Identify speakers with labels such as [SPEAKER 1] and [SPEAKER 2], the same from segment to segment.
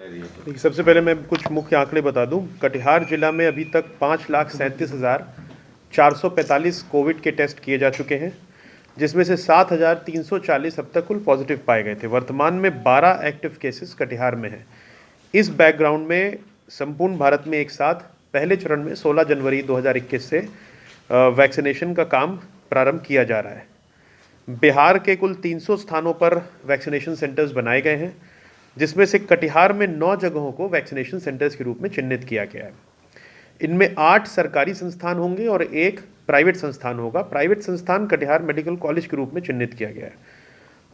[SPEAKER 1] देखिए, सबसे पहले मैं कुछ मुख्य आंकड़े बता दूं। कटिहार जिला में अभी तक 5,37,445 कोविड के टेस्ट किए जा चुके हैं, जिसमें से 7,340 अब तक कुल पॉजिटिव पाए गए थे। वर्तमान में 12 एक्टिव केसेस कटिहार में हैं। इस बैकग्राउंड में संपूर्ण भारत में एक साथ पहले चरण में 16 जनवरी 2021 से वैक्सीनेशन का काम प्रारंभ किया जा रहा है। बिहार के कुल 300 स्थानों पर वैक्सीनेशन सेंटर्स बनाए गए हैं, जिसमें से कटिहार में 9 जगहों को वैक्सीनेशन सेंटर्स के रूप में चिन्हित किया गया है। इनमें 8 सरकारी संस्थान होंगे और 1 प्राइवेट संस्थान होगा। प्राइवेट संस्थान कटिहार मेडिकल कॉलेज के रूप में चिन्हित किया गया है।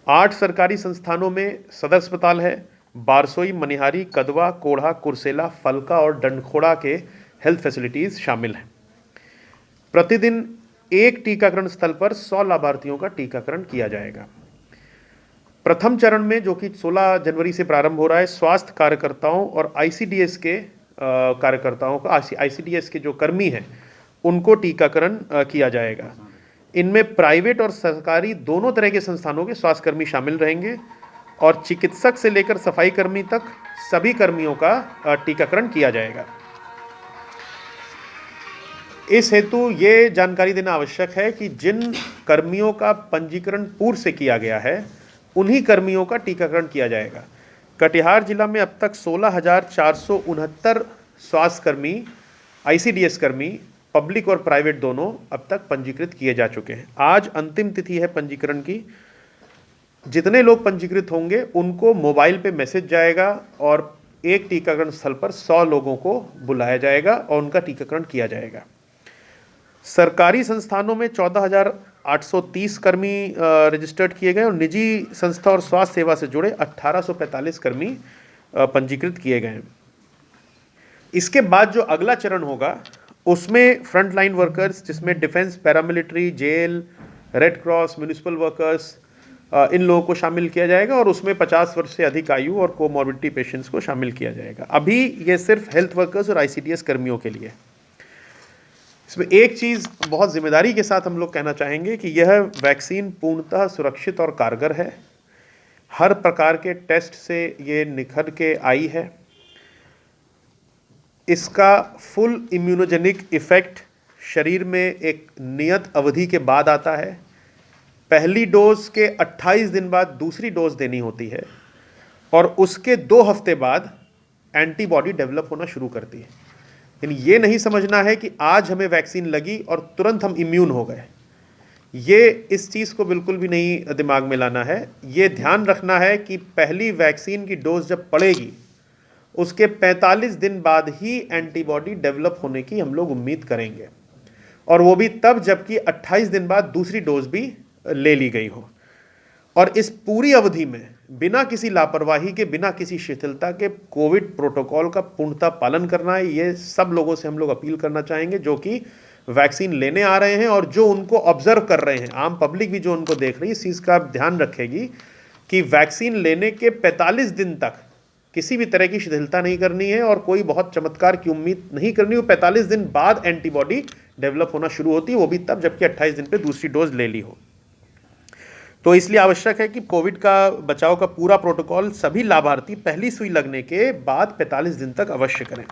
[SPEAKER 1] 8 सरकारी संस्थानों में सदर अस्पताल है, बारसोई, मनिहारी, कदवा, कोढ़ा, कुर्सेला, फलका और डंडखोड़ा के हेल्थ फैसिलिटीज शामिल हैं। प्रतिदिन एक टीकाकरण स्थल पर 100 लाभार्थियों का टीकाकरण किया जाएगा। प्रथम चरण में, जो कि 16 जनवरी से प्रारंभ हो रहा है, स्वास्थ्य कार्यकर्ताओं और आईसीडीएस के कार्यकर्ताओं का, आईसीडीएस के जो कर्मी हैं उनको टीकाकरण किया जाएगा। इनमें प्राइवेट और सरकारी दोनों तरह के संस्थानों के स्वास्थ्यकर्मी शामिल रहेंगे और चिकित्सक से लेकर सफाई कर्मी तक सभी कर्मियों का टीकाकरण किया जाएगा। इस हेतु ये जानकारी देना आवश्यक है कि जिन कर्मियों का पंजीकरण पूर्व से किया गया है उन्हीं कर्मियों का टीकाकरण किया जाएगा। कटिहार जिला में अब तक 16,469 स्वास्थ्यकर्मी, आईसीडीएस कर्मी, पब्लिक और प्राइवेट दोनों अब तक पंजीकृत किए जा चुके हैं। आज अंतिम तिथि है पंजीकरण की। जितने लोग पंजीकृत होंगे उनको मोबाइल पे मैसेज जाएगा और एक टीकाकरण स्थल पर 100 लोगों को बुलाया जाएगा और उनका टीकाकरण किया जाएगा। सरकारी संस्थानों में 14,830 कर्मी रजिस्टर्ड किए गए और निजी संस्था और स्वास्थ्य सेवा से जुड़े 1,845 कर्मी पंजीकृत किए गए हैं। इसके बाद जो अगला चरण होगा उसमें फ्रंट लाइन वर्कर्स, जिसमें defence, paramilitary, jail, red cross, municipal workers, इन लोगों को शामिल किया जाएगा और उसमें 50 वर्ष से अधिक आयु और कोमॉर्बिडिटी पेशेंट्स को शामिल किया जाएगा। अभी ये सिर्फ हेल्थ वर्कर्स और आईसीडीएस कर्मियों के लिए। इसमें एक चीज़ बहुत जिम्मेदारी के साथ हम लोग कहना चाहेंगे कि यह वैक्सीन पूर्णतः सुरक्षित और कारगर है। हर प्रकार के टेस्ट से ये निखर के आई है। इसका फुल इम्यूनोजेनिक इफेक्ट शरीर में एक नियत अवधि के बाद आता है। पहली डोज के 28 दिन बाद दूसरी डोज देनी होती है और उसके 2 हफ्ते बाद एंटीबॉडी डेवलप होना शुरू करती है। यानी ये नहीं समझना है कि आज हमें वैक्सीन लगी और तुरंत हम इम्यून हो गए। ये इस चीज़ को बिल्कुल भी नहीं दिमाग में लाना है। ये ध्यान रखना है कि पहली वैक्सीन की डोज जब पड़ेगी उसके 45 दिन बाद ही एंटीबॉडी डेवलप होने की हम लोग उम्मीद करेंगे, और वो भी तब जबकि 28 दिन बाद दूसरी डोज भी ले ली गई हो। और इस पूरी अवधि में बिना किसी लापरवाही के, बिना किसी शिथिलता के कोविड प्रोटोकॉल का पूर्णतः पालन करना है। ये सब लोगों से हम लोग अपील करना चाहेंगे जो कि वैक्सीन लेने आ रहे हैं और जो उनको ऑब्जर्व कर रहे हैं। आम पब्लिक भी जो उनको देख रही है, इस चीज़ का ध्यान रखेगी कि वैक्सीन लेने के 45 दिन तक किसी भी तरह की शिथिलता नहीं करनी है और कोई बहुत चमत्कार की उम्मीद नहीं करनी हो। 45 दिन बाद एंटीबॉडी डेवलप होना शुरू होती है, वो भी तब जबकि 28 दिन पे दूसरी डोज ले ली हो। तो इसलिए आवश्यक है कि कोविड का बचाव का पूरा प्रोटोकॉल सभी लाभार्थी पहली सुई लगने के बाद 45 दिन तक अवश्य करें।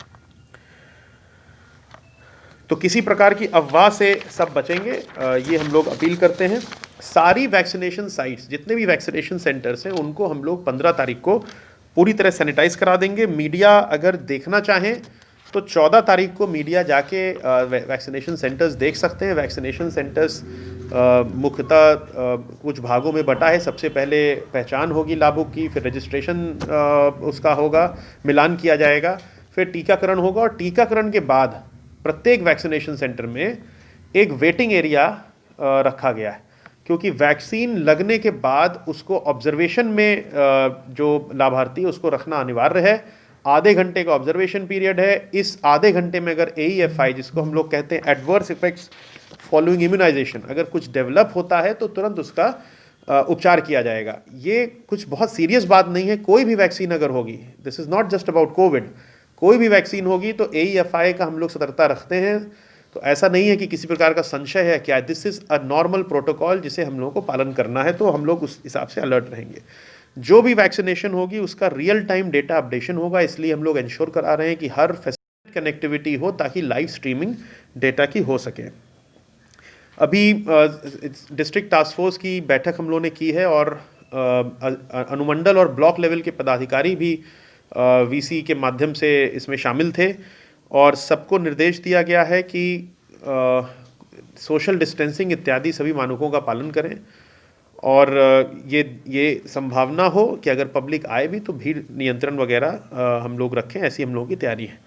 [SPEAKER 1] तो किसी प्रकार की अफवाह से सब बचेंगे, ये हम लोग अपील करते हैं। सारी वैक्सीनेशन साइट्स, जितने भी वैक्सीनेशन सेंटर्स हैं, उनको हम लोग 15 तारीख को पूरी तरह सैनिटाइज करा देंगे। मीडिया अगर देखना चाहें तो 14 तारीख को मीडिया जाके वैक्सीनेशन सेंटर्स देख सकते हैं। वैक्सीनेशन सेंटर्स मुख्यतः कुछ भागों में बटा है। सबसे पहले पहचान होगी लाभुक की, फिर रजिस्ट्रेशन उसका होगा, मिलान किया जाएगा, फिर टीकाकरण होगा और टीकाकरण के बाद प्रत्येक वैक्सीनेशन सेंटर में एक वेटिंग एरिया रखा गया है, क्योंकि वैक्सीन लगने के बाद उसको ऑब्जर्वेशन में जो लाभार्थी है उसको रखना अनिवार्य है। आधे घंटे का ऑब्जर्वेशन पीरियड है। इस आधे घंटे में अगर AEFI, जिसको हम लोग कहते हैं एडवर्स इफेक्ट्स फॉलोइंग इम्यूनाइजेशन, अगर कुछ डेवलप होता है तो तुरंत उसका उपचार किया जाएगा। ये कुछ बहुत सीरियस बात नहीं है। कोई भी वैक्सीन अगर होगी, this is not just about Covid, कोई भी वैक्सीन होगी तो AEFI का हम लोग सतर्कता रखते हैं। तो ऐसा नहीं है कि किसी प्रकार का संशय है क्या, this is a normal protocol जिसे हम लोगों को पालन करना है, तो हम लोग उस हिसाब से अलर्ट रहेंगे। जो भी वैक्सीनेशन होगी उसका रियल टाइम डेटा अपडेशन होगा, इसलिए हम लोग इंश्योर करा रहे हैं कि हर फैसिलिटी कनेक्टिविटी हो ताकि लाइव स्ट्रीमिंग डेटा की हो सके। अभी डिस्ट्रिक्ट टास्क फोर्स की बैठक हम लोगों ने की है और अनुमंडल और ब्लॉक लेवल के पदाधिकारी भी वीसी के माध्यम से इसमें शामिल थे और सबको निर्देश दिया गया है कि सोशल डिस्टेंसिंग इत्यादि सभी मानकों का पालन करें और ये संभावना हो कि अगर पब्लिक आए भी तो भीड़ नियंत्रण वगैरह हम लोग रखें, ऐसी हम लोगों की तैयारी है।